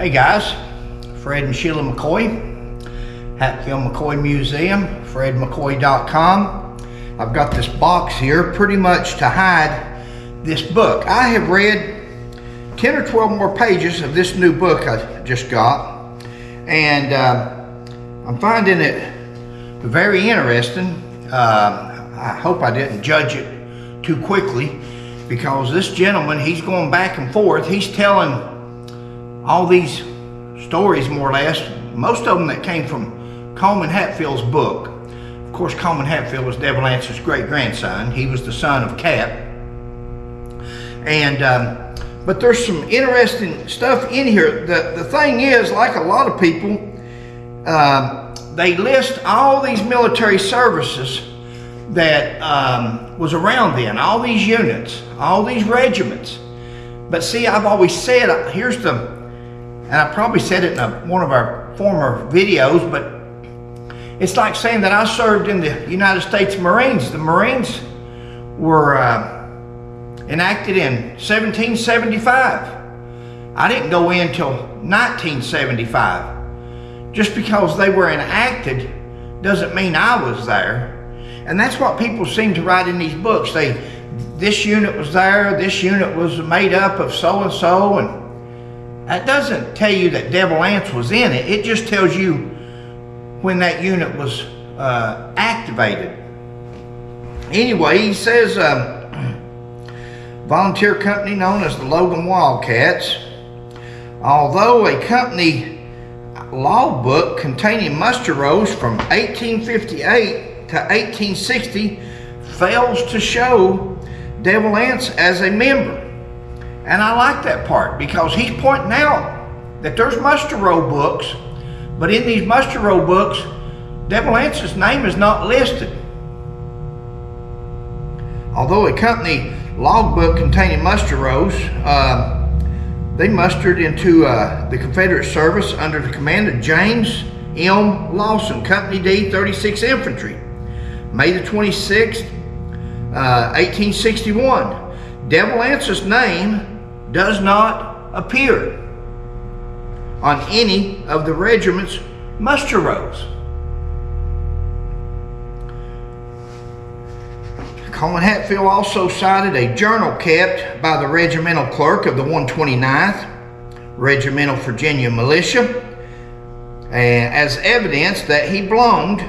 Hey guys, Fred and Sheila McCoy, Hatfield McCoy Museum, fredmccoy.com. I've got this box here pretty much to hide this book. I have read 10 or 12 more pages of this new book I just got, and I'm finding it very interesting. I hope I didn't judge it too quickly, because this gentleman, he's going back and forth. He's telling all these stories, more or less, most of them that came from Coleman Hatfield's book. Of course, Coleman Hatfield was Devil Anse's great-grandson. He was the son of Cap. And but there's some interesting stuff in here. The thing is, like a lot of people, they list all these military services that was around then, all these units, all these regiments. But see, I've always said, and I probably said it in one of our former videos, but it's like saying that I served in the United States Marines. The Marines were enacted in 1775. I didn't go in till 1975. Just because they were enacted doesn't mean I was there. And that's what people seem to write in these books. This unit was there, this unit was made up of so-and-so, and that doesn't tell you that Devil Anse was in it. It just tells you when that unit was activated. Anyway, he says, volunteer company known as the Logan Wildcats. Although a company logbook containing muster rolls from 1858 to 1860 fails to show Devil Anse as a member. And I like that part, because he's pointing out that there's muster roll books, but in these muster roll books, Devil Anse's name is not listed. Although a company logbook containing muster rolls, they mustered into the Confederate service under the command of James M. Lawson, Company D, 36th Infantry, May the 26th, 1861. Devil Anse's name does not appear on any of the regiment's muster rolls. Coleman Hatfield also cited a journal kept by the regimental clerk of the 129th Regimental Virginia Militia as evidence that he belonged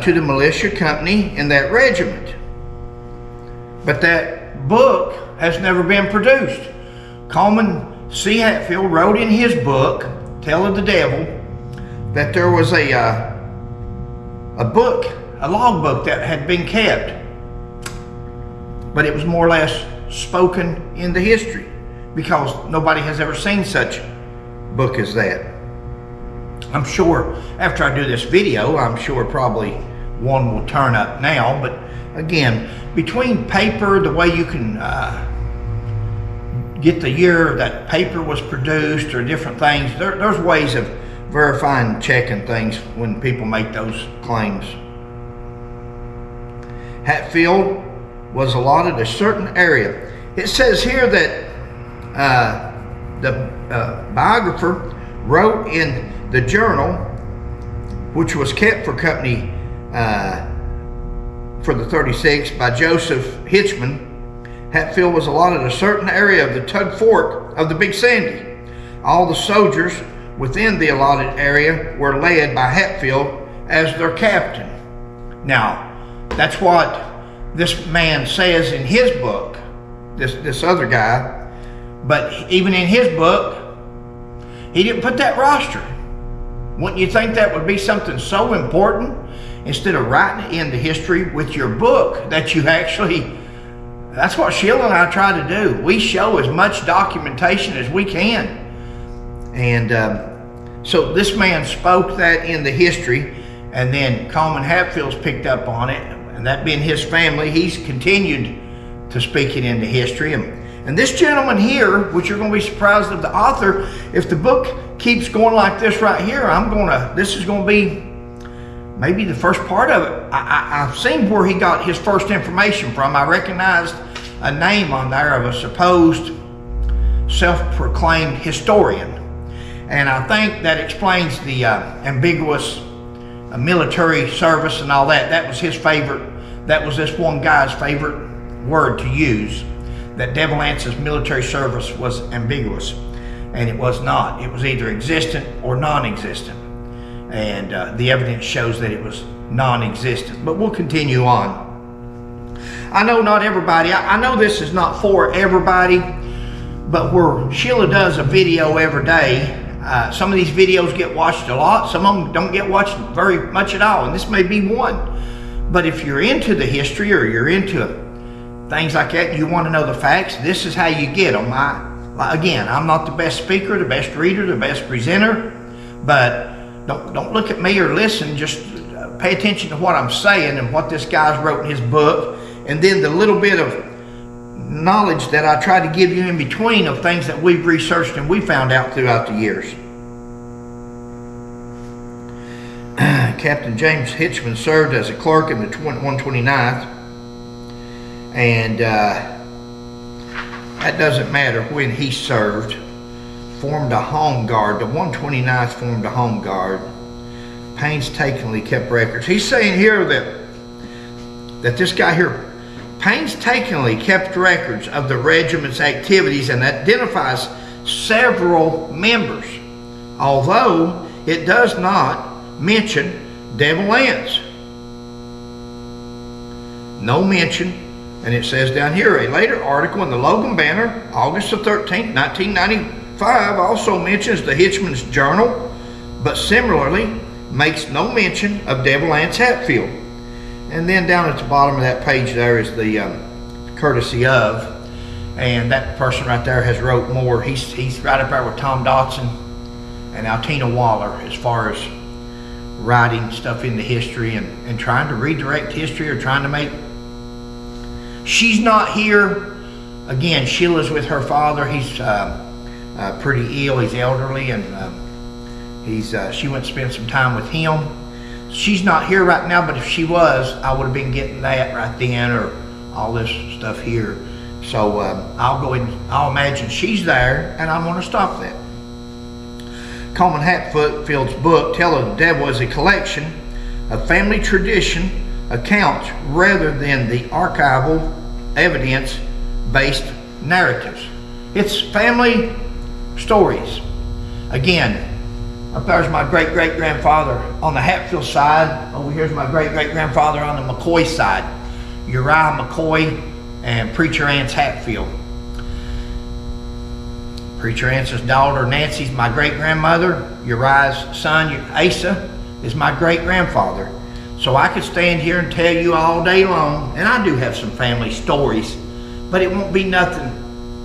to the militia company in that regiment. But that book has never been produced. Coleman C. Hatfield wrote in his book, Tale of the Devil, that there was a book, a logbook that had been kept, but it was more or less spoken in the history, because nobody has ever seen such book as that. I'm sure after I do this video, I'm sure probably one will turn up now, but again, between paper, the way you can get the year that paper was produced or different things, there's ways of verifying and checking things when people make those claims. Hatfield was allotted a certain area. It says here that the biographer wrote in the journal, which was kept for company for the 36th by Joseph Hitchman, Hatfield was allotted a certain area of the Tug Fork of the Big Sandy. All the soldiers within the allotted area were led by Hatfield as their captain. Now, that's what this man says in his book, this other guy, but even in his book, he didn't put that roster. Wouldn't you think that would be something so important, instead of writing it into history with your book, that you actually, that's what Sheila and I try to do. We show as much documentation as we can. And so this man spoke that in the history, and then Coleman Hatfield's picked up on it, and that being his family, he's continued to speak it into history. And this gentleman here, which you're going to be surprised of the author, if the book keeps going like this right here, this is going to be maybe the first part of it. I've seen where he got his first information from. I recognized a name on there of a supposed self-proclaimed historian. And I think that explains the ambiguous military service and all that. That was his favorite, that was this one guy's favorite word to use, that Devil Anse's military service was ambiguous. And it was not. It was either existent or non-existent. And the evidence shows that it was non-existent. But we'll continue on. I know not everybody, I know this is not for everybody, but where Sheila does a video every day, some of these videos get watched a lot, some of them don't get watched very much at all, and this may be one. But if you're into the history or you're into things like that and you want to know the facts, this is how you get them. Again, I'm not the best speaker, the best reader, the best presenter, but don't look at me or listen, just pay attention to what I'm saying and what this guy's wrote in his book, and then the little bit of knowledge that I try to give you in between of things that we've researched and we found out throughout the years. Captain James Hitchman served as a clerk in the 129th, and that doesn't matter when he served. Formed a home guard. The 129th formed a home guard. Painstakingly kept records. He's saying here that this guy here painstakingly kept records of the regiment's activities and identifies several members, although it does not mention Devil Anse. No mention, and it says down here, a later article in the Logan Banner, August the 13th, 1995, also mentions the Hitchman's Journal, but similarly makes no mention of Devil Anse Hatfield. And then down at the bottom of that page there is the courtesy of, and that person right there has wrote more. He's right up there with Tom Dotson and Altina Waller as far as writing stuff into history and trying to redirect history or trying to make. She's not here. Again, Sheila's with her father. He's pretty ill. He's elderly, and she went to spend some time with him. She's not here right now, but if she was, I would have been getting that right then, or all this stuff here. So I'll imagine she's there, and I'm going to stop that. Coleman Hatfield's book, Tell of the Devil, is a collection of family tradition accounts rather than the archival evidence-based narratives. It's family stories. Again, up there's my great-great-grandfather on the Hatfield side. Over here's my great-great-grandfather on the McCoy side. Uriah McCoy and Preacher Anse Hatfield. Preacher Anse's daughter Nancy's my great-grandmother. Uriah's son Asa is my great-grandfather. So I could stand here and tell you all day long, and I do have some family stories, but it won't be nothing.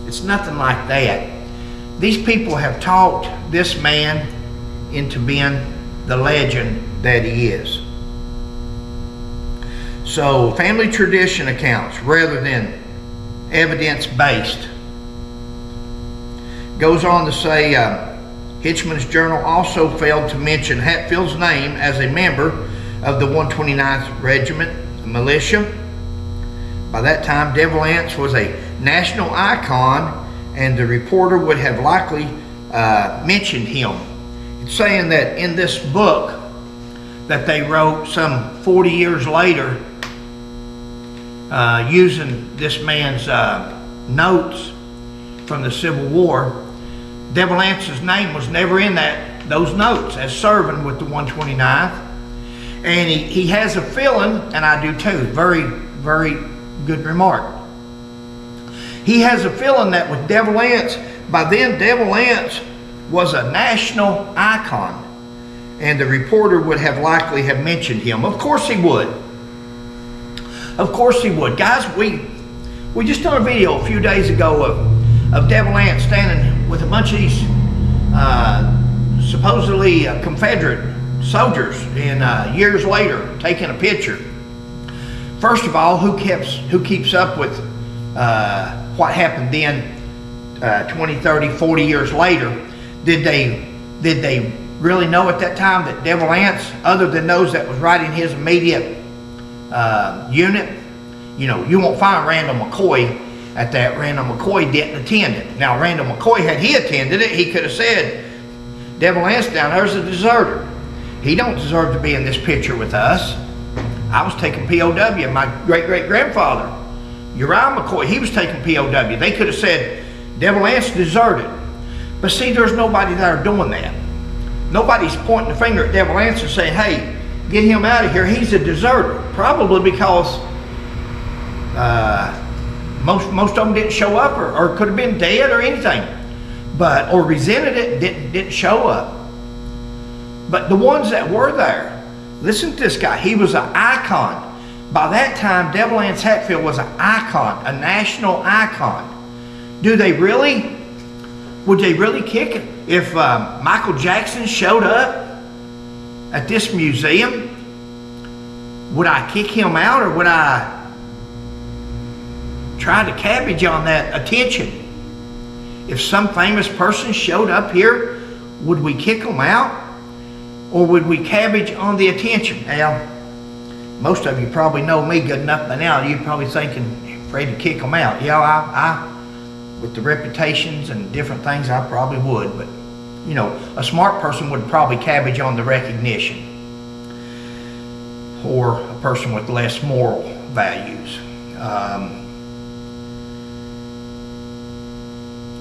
It's nothing like that. These people have talked this man into being the legend that he is. So family tradition accounts rather than evidence-based. Goes on to say Hitchman's Journal also failed to mention Hatfield's name as a member of the 129th Regiment Militia. By that time, Devil Anse was a national icon, and the reporter would have likely mentioned him. It's saying that in this book that they wrote some 40 years later, using this man's notes from the Civil War, Devil Anse's name was never in those notes as serving with the 129th. And he has a feeling, and I do too, very, very good remark. He has a feeling that with Devil Anse, by then Devil Anse was a national icon, and the reporter would have likely have mentioned him. Of course he would. Of course he would. Guys, we just done a video a few days ago of Devil Anse standing with a bunch of these supposedly Confederate soldiers, and years later taking a picture. First of all, who keeps up with what happened then 20, 30, 40 years later? Did they really know at that time that Devil Anse, other than those that was right in his immediate unit, you won't find Randall McCoy at that. Randall McCoy didn't attend it. Now, Randall McCoy, had he attended it, he could have said, Devil Anse down there is a deserter. He don't deserve to be in this picture with us. I was taken POW. My great-great-grandfather, Uriah McCoy, he was taken POW. They could have said, Devil Anse deserted. But see, there's nobody there doing that. Nobody's pointing the finger at Devil Anse and saying, hey, get him out of here. He's a deserter. Probably because most of them didn't show up or could have been dead or anything. Or resented it and didn't show up. But the ones that were there, listen to this guy. He was an icon. By that time, Devil Anse Hatfield was an icon, a national icon. Would they really kick it? If Michael Jackson showed up at this museum, would I kick him out, or would I try to cabbage on that attention? If some famous person showed up here, would we kick them out? Or would we cabbage on the attention? Now, most of you probably know me good enough by now. You're probably thinking, afraid to kick them out. Yeah, I with the reputations and different things, I probably would. But, you know, a smart person would probably cabbage on the recognition. Or a person with less moral values.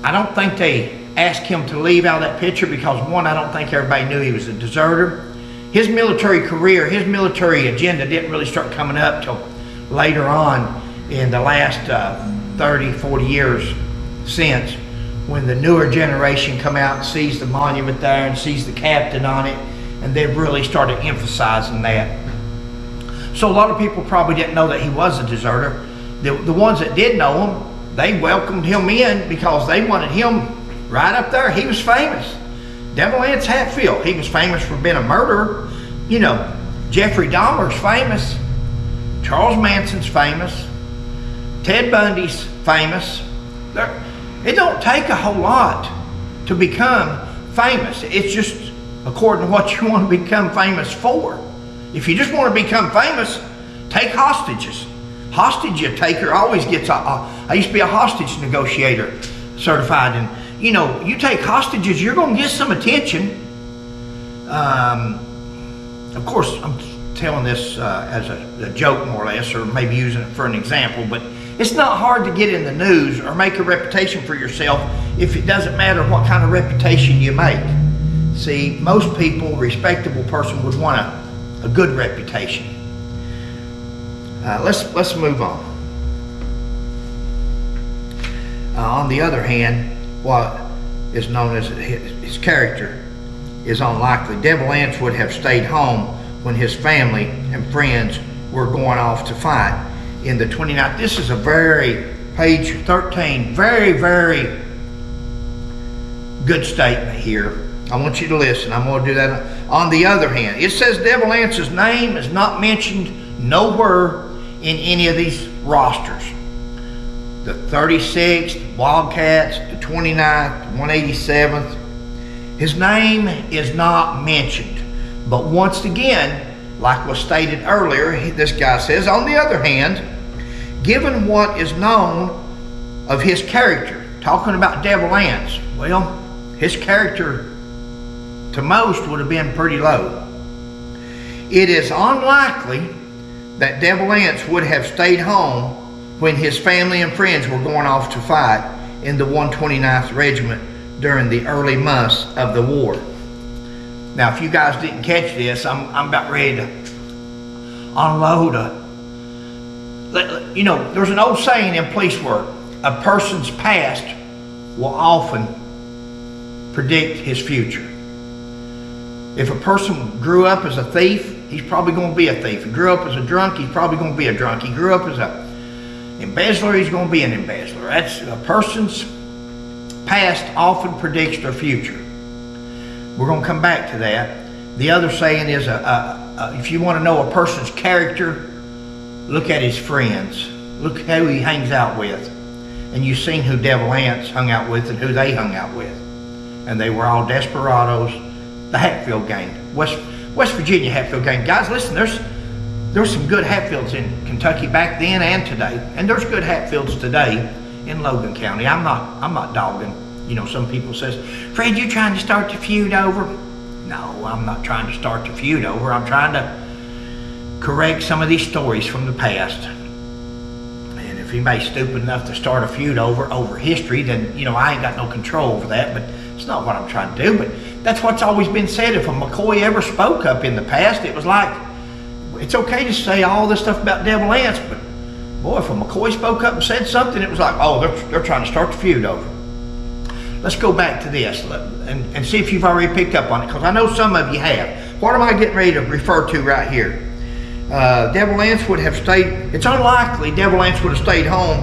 I don't think they asked him to leave out of that picture because, one, I don't think everybody knew he was a deserter. His military career, his military agenda didn't really start coming up till later on in the last 30, 40 years since, when the newer generation come out and sees the monument there and sees the captain on it, and they've really started emphasizing that. So a lot of people probably didn't know that he was a deserter. The ones that did know him, they welcomed him in because they wanted him right up there. He was famous. Devil Anse Hatfield, he was famous for being a murderer. You know, Jeffrey Dahmer's famous. Charles Manson's famous. Ted Bundy's famous. It don't take a whole lot to become famous. It's just according to what you want to become famous for. If you just want to become famous, take hostages. Hostage taker always gets I used to be a hostage negotiator certified, and you know, you take hostages, you're going to get some attention. Of course, I'm telling this as a joke more or less, or maybe using it for an example, but it's not hard to get in the news or make a reputation for yourself if it doesn't matter what kind of reputation you make. See, most people, respectable person, would want a good reputation. Let's move on. On the other hand, what is known as his character is unlikely. Devil Anse would have stayed home when his family and friends were going off to fight in the 29th. This is a page 13, very good statement here. I want you to listen. I'm going to do that. On the other hand, it says Devil Anse's name is not mentioned nowhere in any of these rosters. The 36th, Wildcats, the 29th, 187th. His name is not mentioned. But once again, like was stated earlier, this guy says, on the other hand, given what is known of his character, talking about Devil Anse, well, his character to most would have been pretty low. It is unlikely that Devil Anse would have stayed home when his family and friends were going off to fight in the 129th Regiment during the early months of the war. Now, if you guys didn't catch this, I'm about ready to unload you know, there's an old saying in police work, a person's past will often predict his future. If a person grew up as a thief, he's probably going to be a thief. He grew up as a drunk, he's probably going to be a drunk. He grew up as an embezzler, he's going to be an embezzler. That's a person's past often predicts their future. We're going to come back to that. The other saying is, if you want to know a person's character, look at his friends. Look who he hangs out with. And you've seen who Devil Anse hung out with and who they hung out with. And they were all desperados. The Hatfield Gang, West Virginia Hatfield Gang. Guys, listen, there's some good Hatfields in Kentucky back then and today. And there's good Hatfields today in Logan County. I'm not dogging You know, some people says, Fred, you trying to start the feud over? No, I'm not trying to start the feud over. I'm trying to correct some of these stories from the past. And if anybody's stupid enough to start a feud over history, then, you know, I ain't got no control over that, but it's not what I'm trying to do. But that's what's always been said. If a McCoy ever spoke up in the past, it was like, it's okay to say all this stuff about Devil Anse, but boy, if a McCoy spoke up and said something, it was like, oh, they're trying to start the feud over. Let's go back to this and see if you've already picked up on it, because I know some of you have. What am I getting ready to refer to right here? Devil Anse would have stayed, it's unlikely Devil Anse would have stayed home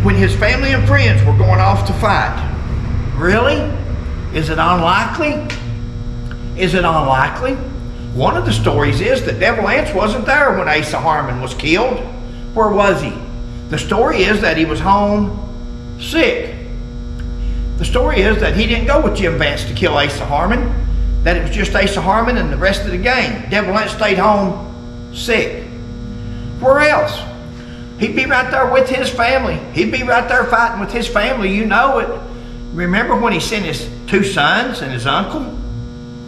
when his family and friends were going off to fight. Really? Is it unlikely? Is it unlikely? One of the stories is that Devil Anse wasn't there when Asa Harmon was killed. Where was he? The story is that he was home sick. The story is that he didn't go with Jim Vance to kill Asa Harmon, that it was just Asa Harmon and the rest of the gang. Devil Anse stayed home sick. Where else? He'd be right there with his family. He'd be right there fighting with his family, you know it. Remember when he sent his 2 sons and his uncle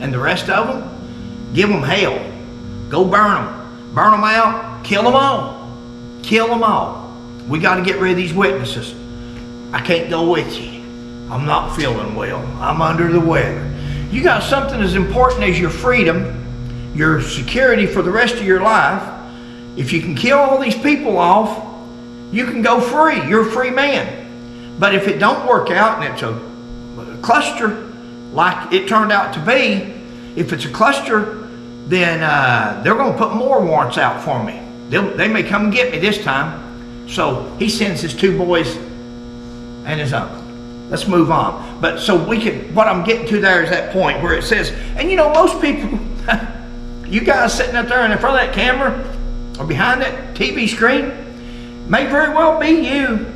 and the rest of them? Give them hell. Go burn them. Burn them out. Kill them all. Kill them all. We got to get rid of these witnesses. I can't go with you. I'm not feeling well. I'm under the weather. You got something as important as your freedom, your security for the rest of your life. If you can kill all these people off, you can go free. You're a free man. But if it don't work out and it's a cluster like it turned out to be, if it's a cluster, then they're going to put more warrants out for me. They may come and get me this time. So he sends his 2 boys and his uncle. Let's move on. But so we can, what I'm getting to there is that point where it says, and you know, most people, you guys sitting up there in front of that camera or behind that TV screen, may very well be you.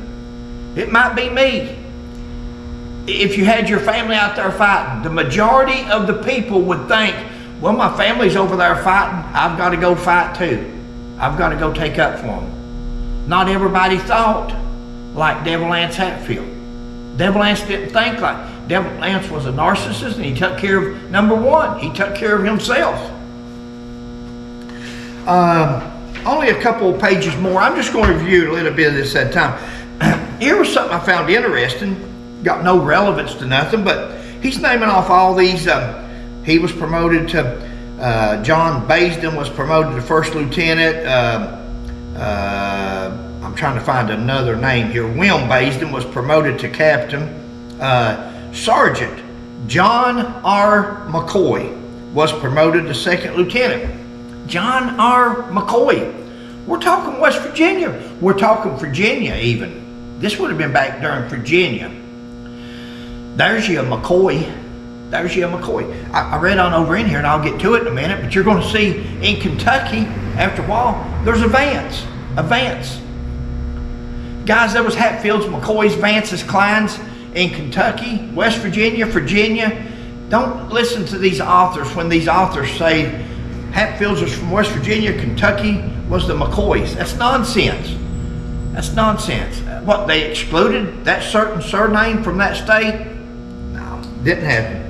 It might be me. If you had your family out there fighting, the majority of the people would think, well, my family's over there fighting. I've got to go fight too. I've got to go take up for them. Not everybody thought like Devil Anse Hatfield. Devil Anse didn't think like. Devil Anse was a narcissist, and he took care of, number one, he took care of himself. Only a couple of pages more. I'm just going to review a little bit of this at a time. Here was something I found interesting. Got no relevance to nothing, but he's naming off all these. He was promoted to, John Baisden was promoted to 1st lieutenant. I'm trying to find another name here. William Baisden was promoted to captain. Sergeant John R. McCoy was promoted to 2nd lieutenant. John R. McCoy. We're talking West Virginia. We're talking Virginia even. This would have been back during Virginia. There's your McCoy. There's your McCoy. I read on over in here, and I'll get to it in a minute, but you're going to see in Kentucky, after a while, there's a Vance. A Vance. Guys, there was Hatfields, McCoys, Vances, Kleins in Kentucky, West Virginia, Virginia. Don't listen to these authors when these authors say Hatfields was from West Virginia, Kentucky was the McCoys. That's nonsense. That's nonsense. What, they excluded that certain surname from that state? No, didn't happen.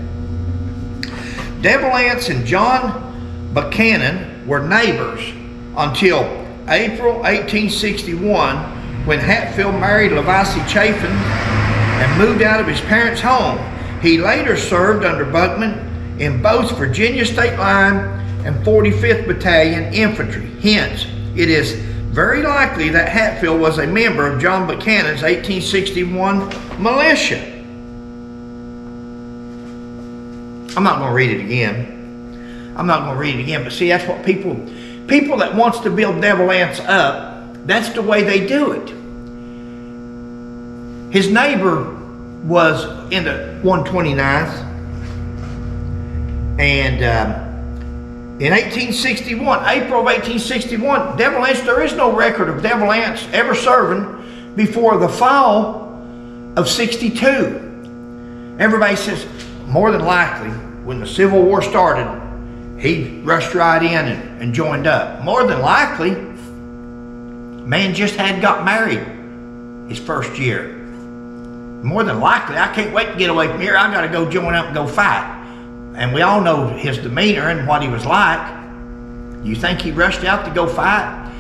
Devil Anse and John Buchanan were neighbors until April 1861, when Hatfield married Levacy Chafin and moved out of his parents' home. He later served under Buckman in both Virginia State Line and 45th Battalion Infantry. Hence, it is very likely that Hatfield was a member of John Buchanan's 1861 militia. I'm not going to read it again. I'm not going to read it again, but see, that's what people that wants to build Devil Anse up, that's the way they do it. His neighbor was in the 129th, and in 1861, April of 1861, Devil Anse, there is no record of Devil Anse ever serving before the fall of 62. Everybody says, more than likely, when the Civil War started, he rushed right in and joined up. More than likely, man just had got married his first year. more than likely, I can't wait to get away from here. I got to go join up and go fight. And we all know his demeanor and what he was like. You think he rushed out to go fight?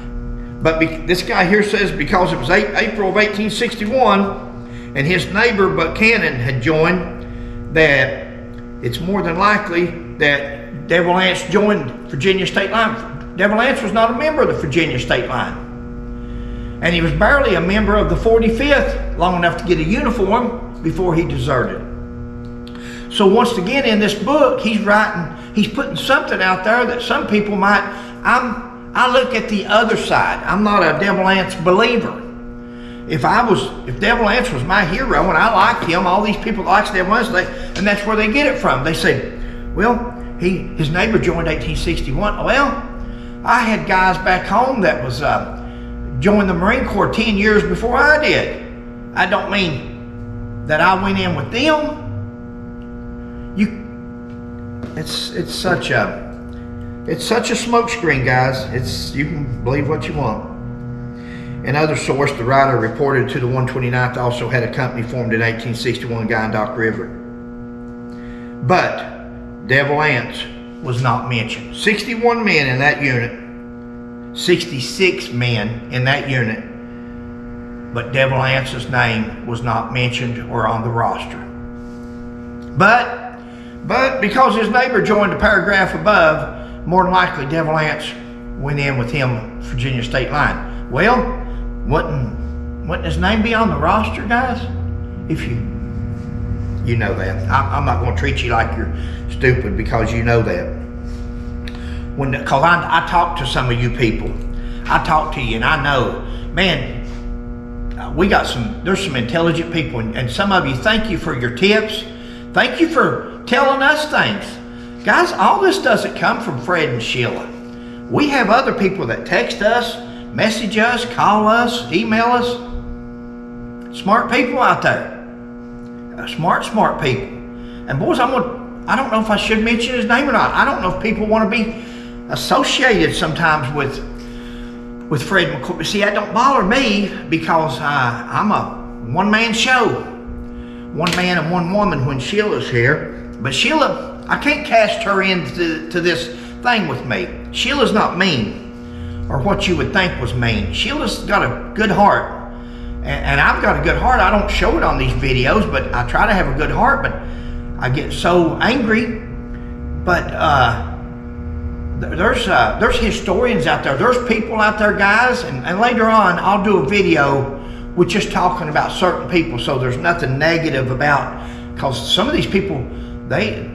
But this guy here says because it was April of 1861 and his neighbor Buchanan had joined, that it's more than likely that Devil Anse joined Virginia State Line. Devil Anse was not a member of the Virginia State Line. And he was barely a member of the 45th long enough to get a uniform before he deserted. So once again in this book, he's putting something out there that some people might, I look at the other side. I'm not a Devil Anse believer. If Devil Anse was my hero and I liked him, all these people like Devil Anse, and that's where they get it from. They say, well, his neighbor joined 1861. Well, I had guys back home that was joined the Marine Corps 10 years before I did. I don't mean that I went in with them. It's such a smokescreen, guys. You can believe what you want. Another source, the writer reported to the 129th also had a company formed in 1861 Guyandock River. But Devil Anse was not mentioned. 61 men in that unit, 66 men in that unit, but Devil Anse's name was not mentioned or on the roster. But because his neighbor joined the paragraph above, more than likely Devil Anse went in with him, Virginia State Line. Well, wouldn't his name be on the roster, guys? If you know that. I'm not going to treat you like you're stupid because you know that. Because I talk to some of you people. I talk to you and I know, man, there's some intelligent people, and some of you, thank you for your tips. Thank you for telling us things. Guys, all this doesn't come from Fred and Sheila. We have other people that text us, message us, call us, email us. Smart people out there. Smart people. And boys, I don't know if I should mention his name or not. I don't know if people want to be associated sometimes with Fred McCoy. But see, that don't bother me because I'm a one-man show. One man and one woman when Sheila's here. But Sheila, I can't cast her into this thing with me. Sheila's not mean, or what you would think was mean. Sheila's got a good heart. And I've got a good heart. I don't show it on these videos, but I try to have a good heart, but I get so angry. But there's historians out there. There's people out there, guys, and later on I'll do a video with just talking about certain people, so there's nothing negative about, because some of these people, they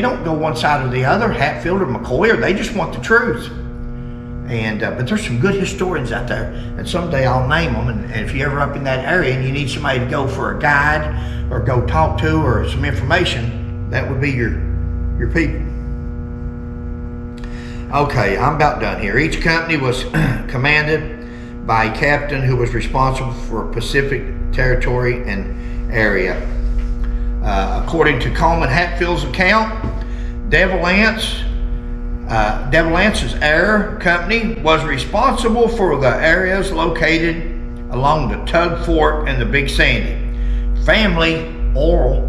don't go one side or the other, Hatfield or McCoy, or they just want the truth. And but there's some good historians out there, and someday I'll name them. And if you're ever up in that area and you need somebody to go for a guide or go talk to or some information, that would be your people. Okay, I'm about done here. Each company was commanded by a captain who was responsible for Pacific territory and area. According to Coleman Hatfield's account, Devil Anse's Air Company was responsible for the areas located along the Tug Fork and the Big Sandy. Family oral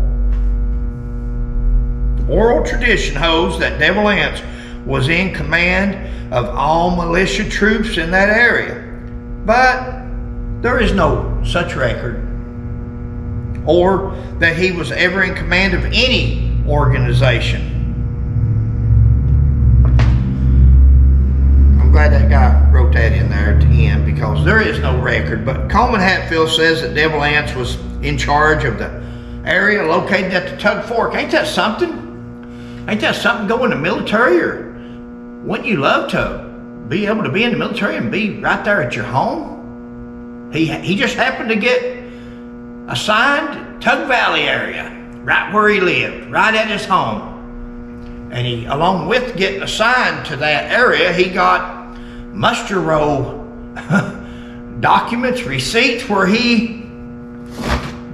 tradition holds that Devil Anse was in command of all militia troops in that area. But there is no such record, or that he was ever in command of any organization. I'm glad that guy wrote that in there at the end, because there is no record. But Coleman Hatfield says that Devil Anse was in charge of the area located at the Tug Fork. Ain't that something? Ain't that something, go in the military? Or wouldn't you love to be able to be in the military and be right there at your home? He just happened to get assigned Tug Valley area, right where he lived, right at his home. And he, along with getting assigned to that area, he got muster roll documents, receipts where he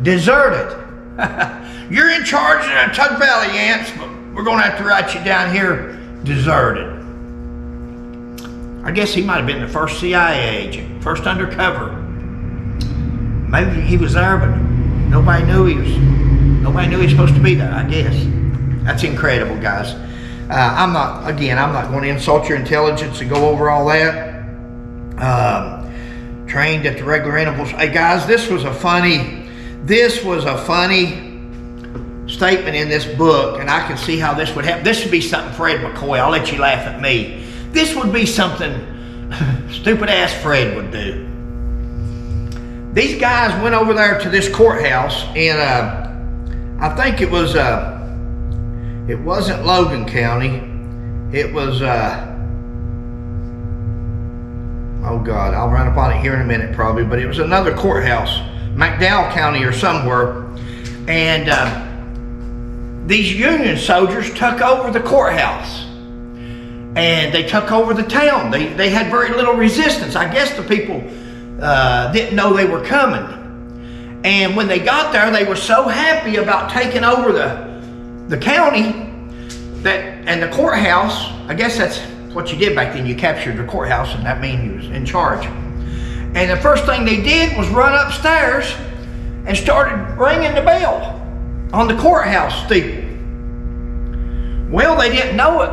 deserted. You're in charge of the Tug Valley, Ants, but we're going to have to write you down here, deserted. I guess he might have been the first CIA agent, first undercover. Maybe he was there, but nobody knew he was supposed to be there, I guess. That's incredible, guys. I'm not going to insult your intelligence and go over all that. Trained at the regular intervals. Hey guys, this was a funny statement in this book, and I can see how this would happen. This would be something Fred McCoy, I'll let you laugh at me. This would be something stupid ass Fred would do. These guys went over there to this courthouse in I think it wasn't Logan County. It was oh God, I'll run upon it here in a minute probably, but it was another courthouse, McDowell County or somewhere. And these Union soldiers took over the courthouse. And they took over the town. They had very little resistance. I guess the people didn't know they were coming. And when they got there, they were so happy about taking over the county and the courthouse. I guess that's what you did back then. You captured the courthouse, and that means you was in charge. And the first thing they did was run upstairs and started ringing the bell on the courthouse steeple. Well, they didn't know it,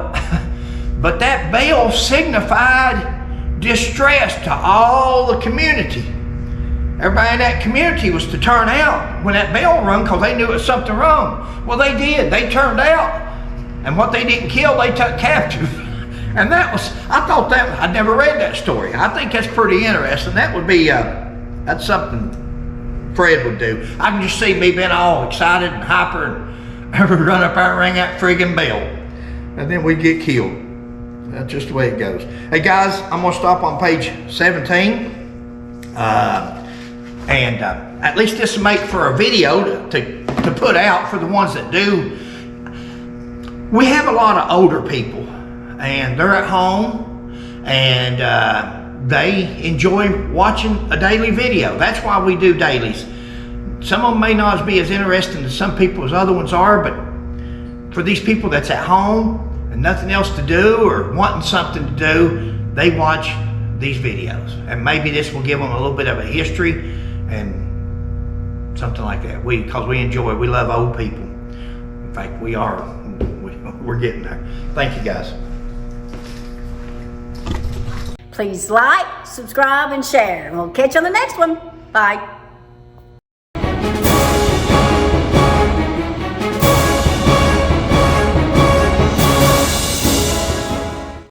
but that bell signified distress to all the community. Everybody in that community was to turn out when that bell rung, because they knew it was something wrong. Well, they did. They turned out, and what they didn't kill, they took captive. And I'd never read that story. I think that's pretty interesting. That would be, that's something Fred would do. I can just see me being all excited and hyper and run up there and ring that friggin' bell. And then we'd get killed. That's just the way it goes. Hey guys, I'm gonna stop on page 17. At least this will make for a video to put out for the ones that do. We have a lot of older people, and they're at home, and they enjoy watching a daily video. That's why we do dailies. Some of them may not be as interesting to some people as other ones are, but for these people that's at home and nothing else to do or wanting something to do, they watch these videos. And maybe this will give them a little bit of a history and something like that. Because we love old people. In fact, we're getting there. Thank you, guys. Please like, subscribe, and share. We'll catch you on the next one. Bye.